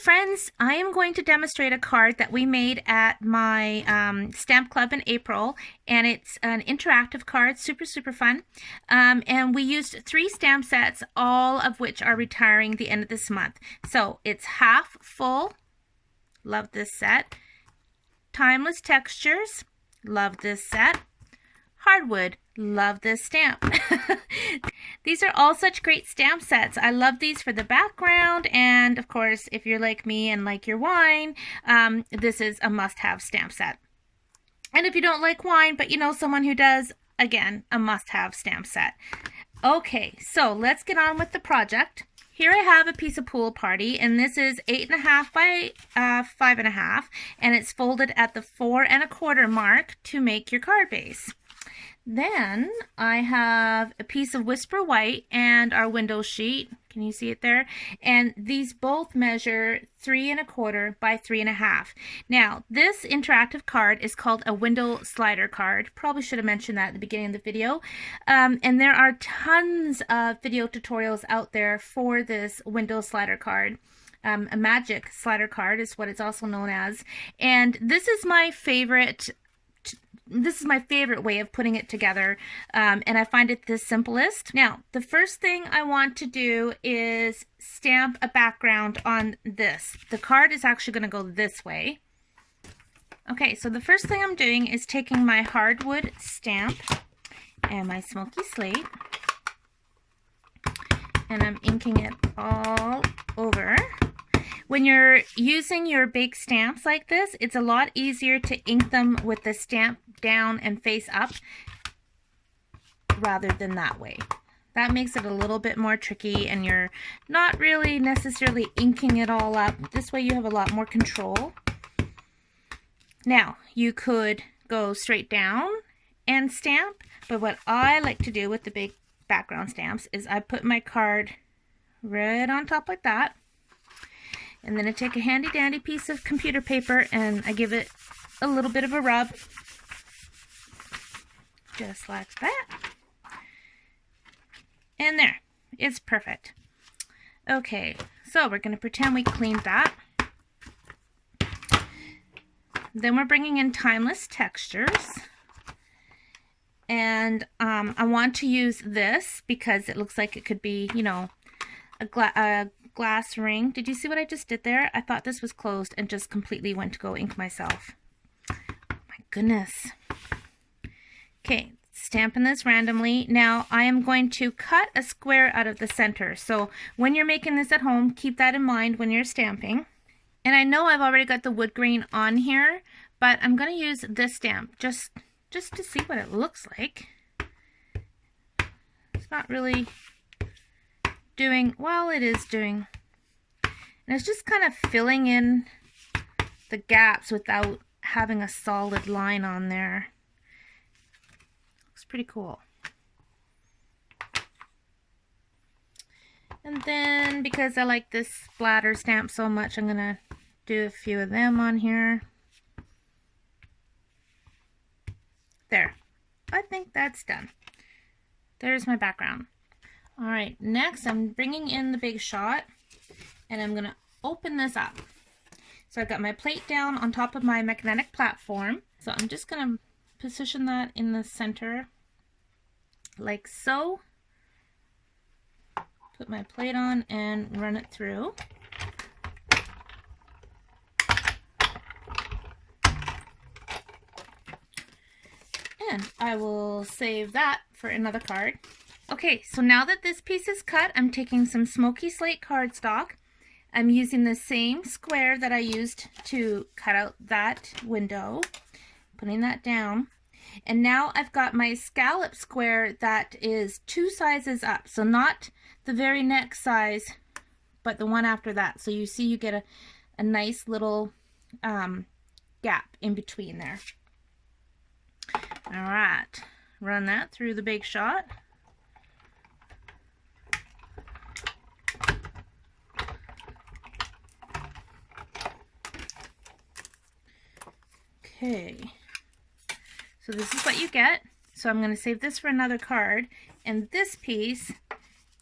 friends, I am going to demonstrate a card that we made at my stamp club in April, and it's an interactive card, super fun, and we used 3 stamp sets, all of which are retiring the end of this month. So it's half full, love this set, timeless textures, love this set, hardwood, love this stamp. These are all such great stamp sets. I love these for the background, and of course, if you're like me and like your wine, this is a must-have stamp set. And if you don't like wine, but you know someone who does, again, a must-have stamp set. Okay, so let's get on with the project. Here I have a piece of pool party, and this is 8.5 by 5.5, and it's folded at the 4 1/4 mark to make your card base. Then I have a piece of Whisper White and our window sheet. Can you see it there? And these both measure 3 1/4 by 3 1/2. Now, this interactive card is called a window slider card. Probably should have mentioned that at the beginning of the video. And there are tons of video tutorials out there for this window slider card. A magic slider card is what it's also known as. And this is my favorite way of putting it together, and I find it the simplest. Now, the first thing I want to do is stamp a background on this. The card is actually going to go this way. Okay, so the first thing I'm doing is taking my hardwood stamp and my smoky slate, and I'm inking it all over. When you're using your big stamps like this, it's a lot easier to ink them with the stamp down and face up rather than that way. That makes it a little bit more tricky, and you're not really necessarily inking it all up. This way you have a lot more control. Now, you could go straight down and stamp, but what I like to do with the big background stamps is I put my card right on top like that. And then I take a handy dandy piece of computer paper and I give it a little bit of a rub. Just like that. And there. It's perfect. Okay, so we're going to pretend we cleaned that. Then we're bringing in timeless textures. And I want to use this because it looks like it could be, you know, a glass ring. Did you see what I just did there? I thought this was closed and just completely went to go ink myself. Oh my goodness. Okay, stamping this randomly. Now I am going to cut a square out of the center. So when you're making this at home, keep that in mind when you're stamping. And I know I've already got the wood grain on here, but I'm going to use this stamp just to see what it looks like. It's not really doing, well, it is doing, and it's just kind of filling in the gaps without having a solid line on there. Looks pretty cool. And then because I like this splatter stamp so much, I'm gonna do a few of them on here. There, I think that's done. There's my background. All right, next I'm bringing in the big shot, and I'm going to open this up. So I've got my plate down on top of my magnetic platform. So I'm just going to position that in the center like so. Put my plate on and run it through. And I will save that for another card. Okay, so now that this piece is cut, I'm taking some smoky slate cardstock. I'm using the same square that I used to cut out that window, putting that down. And now I've got my scallop square that is 2 sizes up. So not the very next size, but the one after that. So you see you get a nice little gap in between there. All right, run that through the big shot. Okay, so this is what you get. So I'm going to save this for another card, and this piece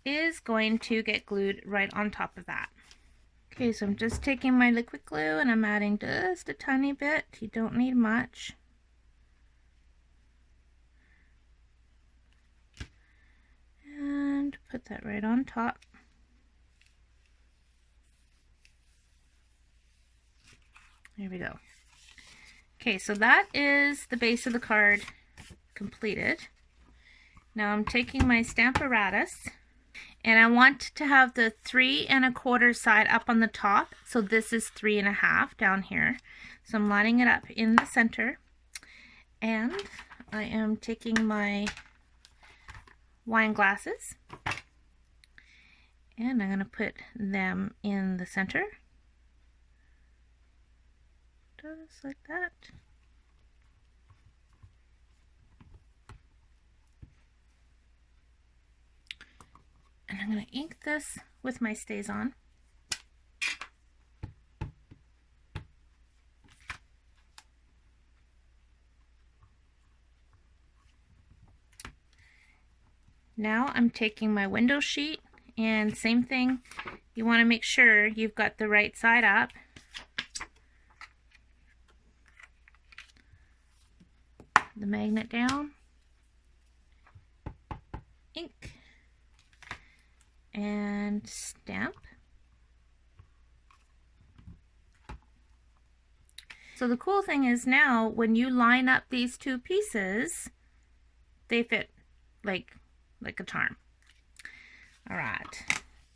is going to get glued right on top of that. Okay, so I'm just taking my liquid glue and I'm adding just a tiny bit. You don't need much. And put that right on top. There we go. Okay, so that is the base of the card completed. Now I'm taking my Stamparatus and I want to have the 3 1/4 side up on the top. So this is 3 1/2 down here. So I'm lining it up in the center. And I am taking my wine glasses and I'm going to put them in the center. Just like that. And I'm going to ink this with my StazOn. Now I'm taking my window sheet and same thing, you want to make sure you've got the right side up. The magnet down, ink, and stamp. So the cool thing is now when you line up these two pieces, they fit like a charm. All right.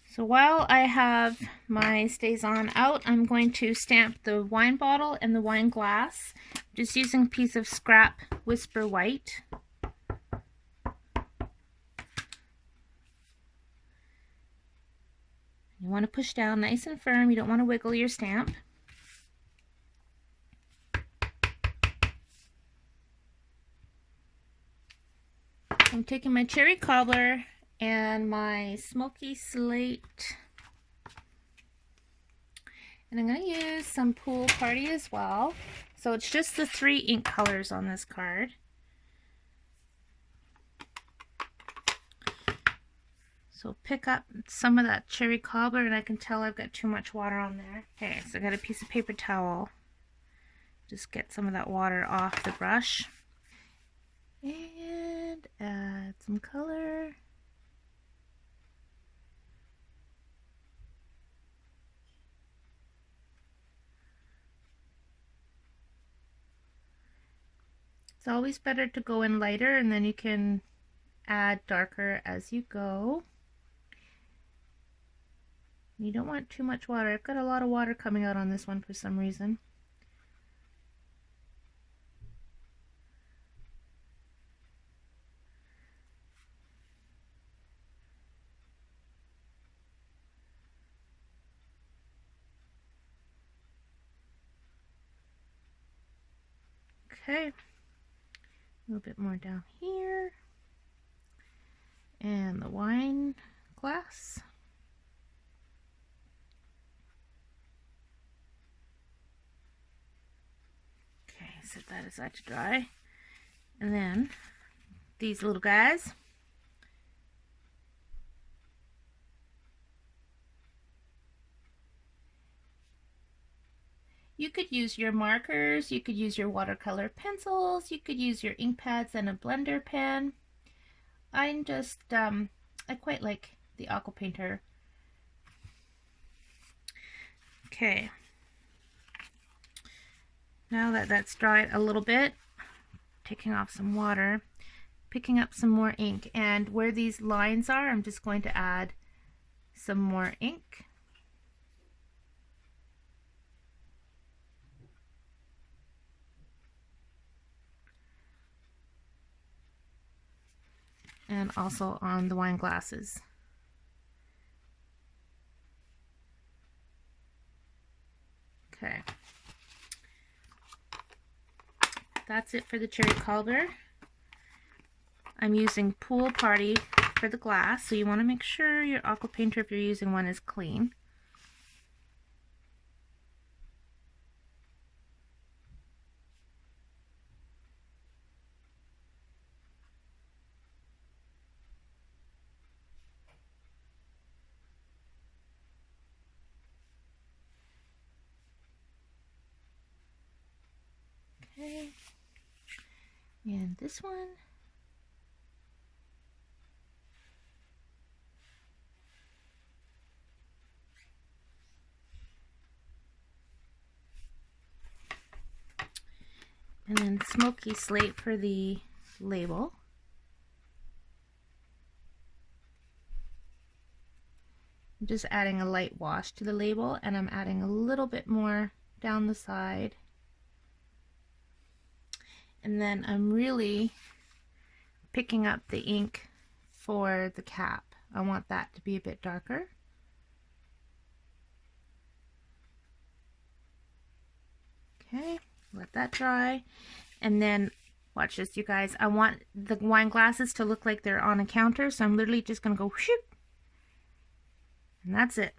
So while I have my StazOn out, I'm going to stamp the wine bottle and the wine glass. Just using a piece of scrap Whisper White. You want to push down nice and firm. You don't want to wiggle your stamp. I'm taking my cherry cobbler and my smoky slate. And I'm going to use some Pool Party as well. So it's just the 3 ink colors on this card. So pick up some of that cherry cobbler, and I can tell I've got too much water on there. Okay, so I got a piece of paper towel. Just get some of that water off the brush. And add some color. It's always better to go in lighter and then you can add darker as you go. You don't want too much water. I've got a lot of water coming out on this one for some reason. Okay, a little bit more down here. And the wine glass. Okay, set that aside to dry. And then these little guys. You could use your markers, you could use your watercolor pencils, you could use your ink pads and a blender pen. I'm just, I quite like the aqua painter. Okay. Now that that's dried a little bit, taking off some water, picking up some more ink, and where these lines are, I'm just going to add some more ink. And also on the wine glasses. Okay. That's it for the cherry cobbler. I'm using Pool Party for the glass, so you want to make sure your aqua painter, if you're using one, is clean. And this one. And then smoky slate for the label. I'm just adding a light wash to the label, and I'm adding a little bit more down the side. And then I'm really picking up the ink for the cap. I want that to be a bit darker. Okay, let that dry. And then watch this, you guys. I want the wine glasses to look like they're on a counter, so I'm literally just gonna go whoop, and that's it.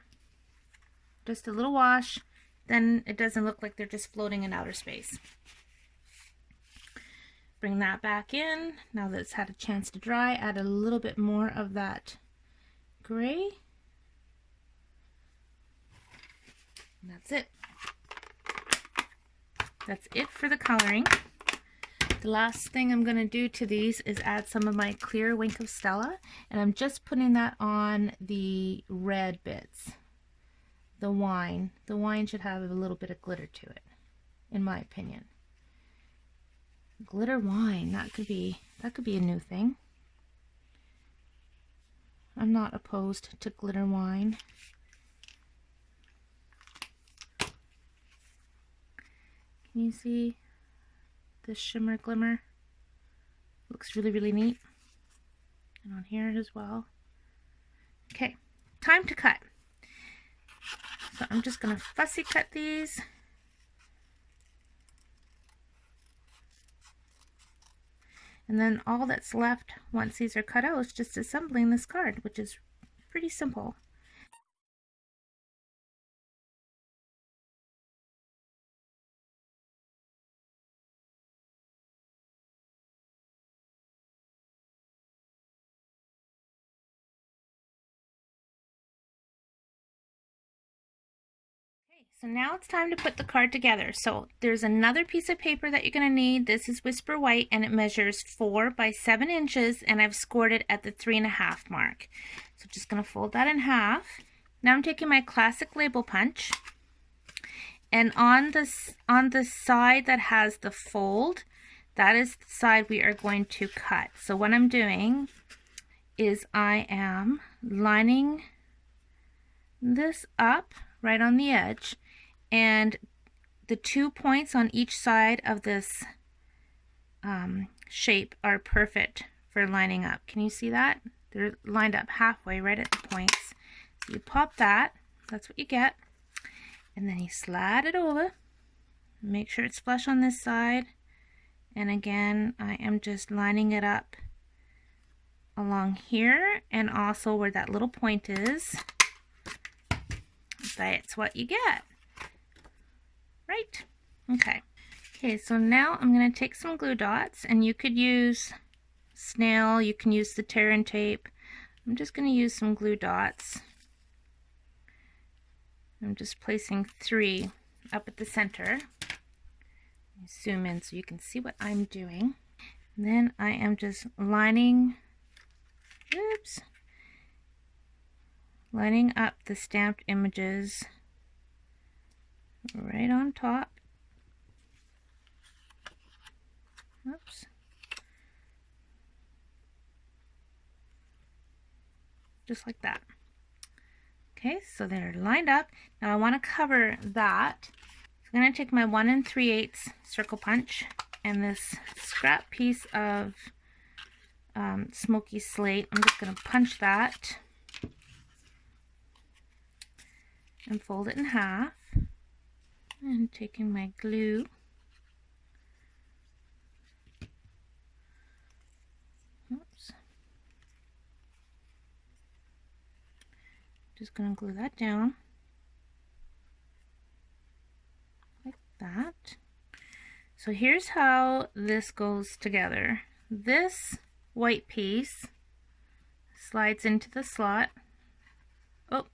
Just a little wash, then it doesn't look like they're just floating in outer space. Bring that back in. Now that it's had a chance to dry, add a little bit more of that gray. And that's it. That's it for the coloring. The last thing I'm going to do to these is add some of my clear Wink of Stella, and I'm just putting that on the red bits. The wine should have a little bit of glitter to it, in my opinion. Glitter wine, that could be a new thing. I'm not opposed to glitter wine. Can you see this shimmer glimmer? Looks really, really neat. And on here as well. Okay, time to cut. So I'm just gonna fussy cut these. And then all that's left once these are cut out is just assembling this card, which is pretty simple. So now it's time to put the card together. So there's another piece of paper that you're going to need. This is Whisper White, and it measures 4 by 7 inches, and I've scored it at the 3.5 mark. So just going to fold that in half. Now I'm taking my classic label punch, and on the side that has the fold, that is the side we are going to cut. So what I'm doing is I am lining this up right on the edge, and the 2 points on each side of this shape are perfect for lining up. Can you see that? They're lined up halfway right at the points. So you pop that, that's what you get, and then you slide it over. Make sure it's flush on this side, and again I am just lining it up along here and also where that little point is. That's what you get. Right? Okay. Okay, so now I'm going to take some glue dots, and you could use snail, you can use the tear and tape. I'm just going to use some glue dots. I'm just placing 3 up at the center. Zoom in so you can see what I'm doing. And then I am just lining up the stamped images right on top. Oops. Just like that. Okay, so they're lined up. Now I want to cover that. So I'm going to take my 1 3/8 circle punch and this scrap piece of smoky slate. I'm just going to punch that and fold it in half. And taking my glue, just going to glue that down like that. So here's how this goes together. This white piece slides into the slot. Oh,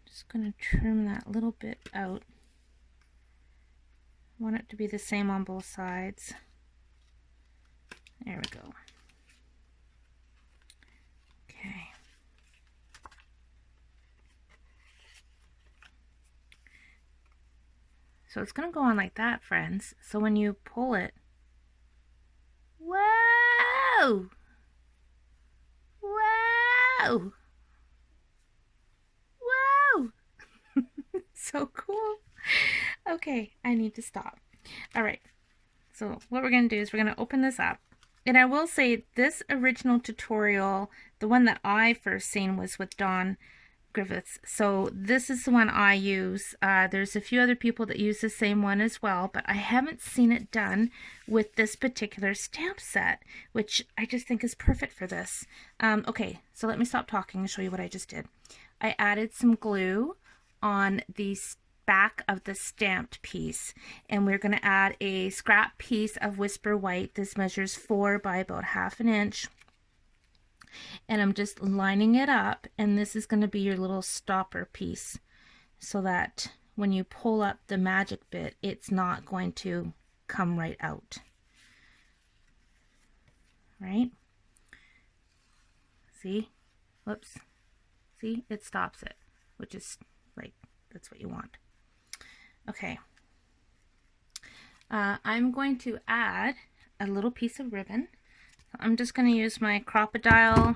just going to trim that little bit out. I want it to be the same on both sides. There we go. Okay. So it's going to go on like that, friends. So when you pull it, whoa! Whoa! Whoa! So cool. Okay, I need to stop. All right. So what we're going to do is we're going to open this up. And I will say this original tutorial, the one that I first seen was with Dawn Griffiths. So this is the one I use. There's a few other people that use the same one as well, but I haven't seen it done with this particular stamp set, which I just think is perfect for this. Okay, so let me stop talking and show you what I just did. I added some glue on the back of the stamped piece, and we're going to add a scrap piece of Whisper White. This measures 4 by about 1/2 inch, and I'm just lining it up, and this is going to be your little stopper piece so that when you pull up the magic bit, it's not going to come right out. Right? See? Whoops. See? It stops it, which is like, that's what you want. Okay, I'm going to add a little piece of ribbon. I'm just going to use my crocodile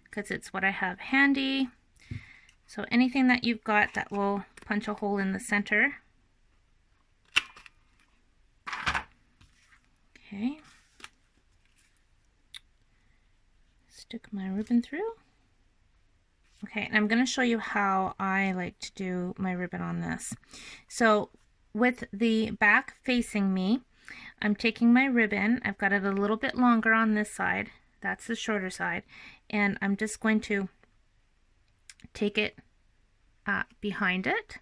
because it's what I have handy. So anything that you've got that will punch a hole in the center. Okay, stick my ribbon through. Okay, and I'm going to show you how I like to do my ribbon on this. So with the back facing me, I'm taking my ribbon. I've got it a little bit longer on this side. That's the shorter side. And I'm just going to take it behind it.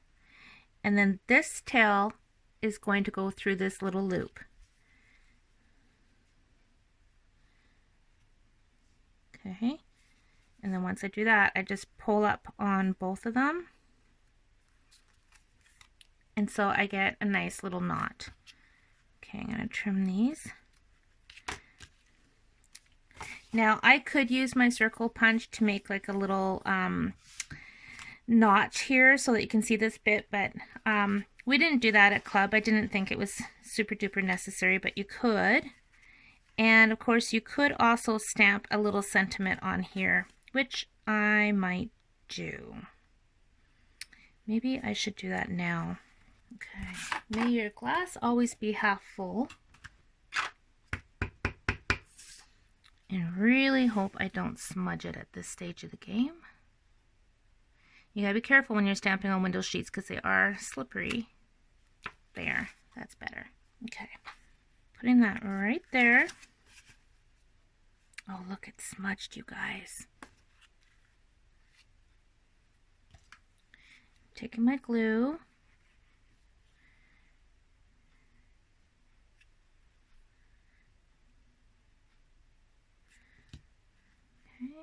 And then this tail is going to go through this little loop. Okay. And then once I do that, I just pull up on both of them. And so I get a nice little knot. Okay, I'm going to trim these. Now I could use my circle punch to make like a little notch here so that you can see this bit, but we didn't do that at club. I didn't think it was super duper necessary, but you could. And of course you could also stamp a little sentiment on here, which I might do. Maybe I should do that now. Okay, may your glass always be half full. And really hope I don't smudge it at this stage of the game. You gotta be careful when you're stamping on window sheets because they are slippery. There, that's better. Okay, putting that right there. Oh, look, it's smudged, you guys. Taking my glue. Okay,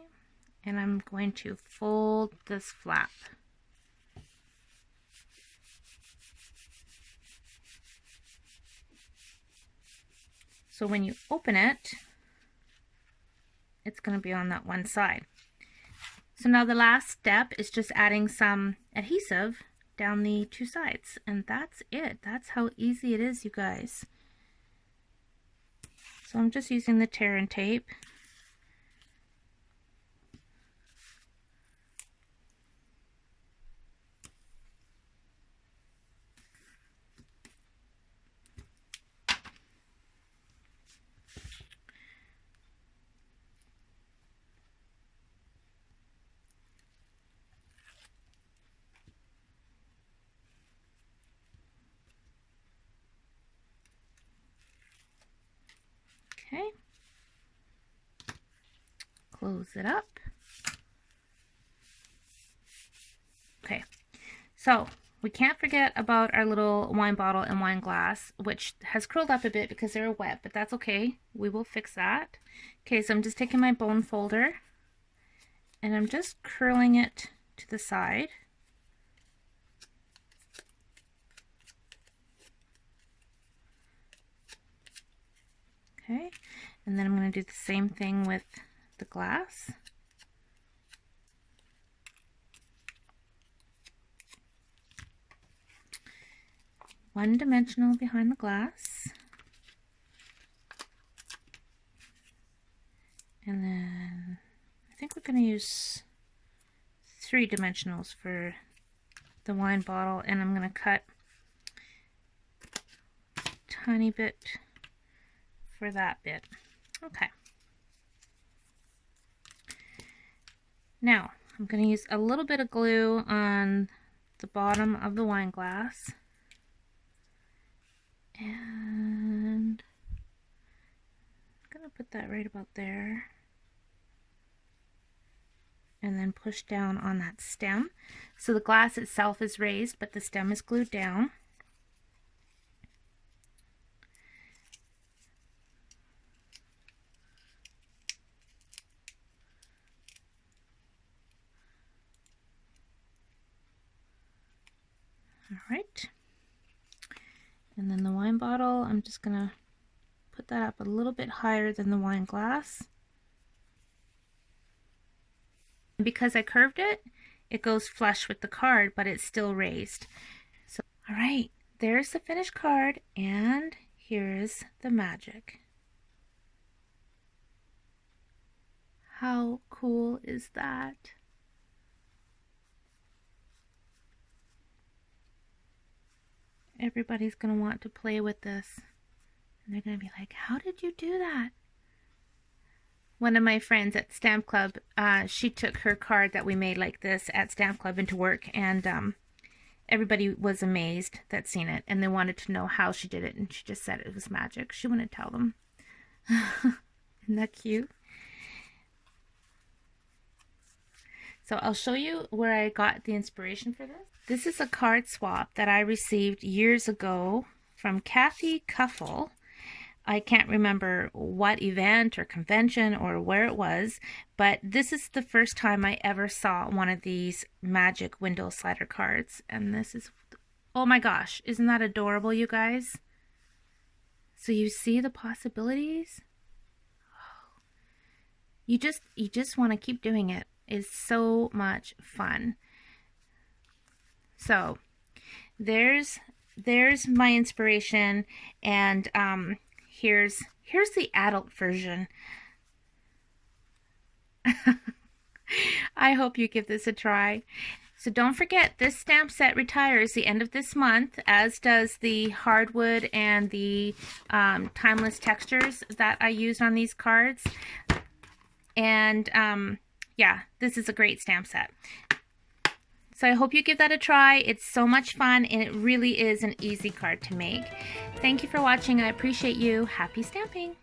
and I'm going to fold this flap. So when you open it, it's going to be on that one side. So now the last step is just adding some adhesive down the two sides, and that's it. That's how easy it is, you guys. So I'm just using the tear and tape. Okay, close it up. Okay, so we can't forget about our little wine bottle and wine glass, which has curled up a bit because they're wet, but that's okay. We will fix that. Okay, so I'm just taking my bone folder and I'm just curling it to the side. Okay, and then I'm going to do the same thing with the glass. One dimensional behind the glass. And then I think we're going to use 3 dimensionals for the wine bottle, and I'm going to cut a tiny bit for that bit. Okay. Now I'm going to use a little bit of glue on the bottom of the wine glass, and I'm going to put that right about there, and then push down on that stem. So the glass itself is raised, but the stem is glued down. All right. And then the wine bottle, I'm just gonna put that up a little bit higher than the wine glass. And because I curved it, it goes flush with the card, but it's still raised. So, all right, there's the finished card, and here's the magic. How cool is that? Everybody's going to want to play with this. And they're going to be like, how did you do that? One of my friends at Stamp Club, she took her card that we made like this at Stamp Club into work, and everybody was amazed that's seen it, and they wanted to know how she did it, and she just said it was magic. She wouldn't tell them. Isn't that cute? So I'll show you where I got the inspiration for this. This is a card swap that I received years ago from Kathy Cuffle. I can't remember what event or convention or where it was, but this is the first time I ever saw one of these magic window slider cards. And this is, oh my gosh, isn't that adorable, you guys? So you see the possibilities? You just want to keep doing it. It's so much fun. So there's my inspiration, and here's the adult version. I hope you give this a try. So don't forget, this stamp set retires the end of this month, as does the hardwood and the timeless textures that I used on these cards. And yeah, this is a great stamp set. So I hope you give that a try. It's so much fun, and it really is an easy card to make. Thank you for watching. I appreciate you. Happy stamping!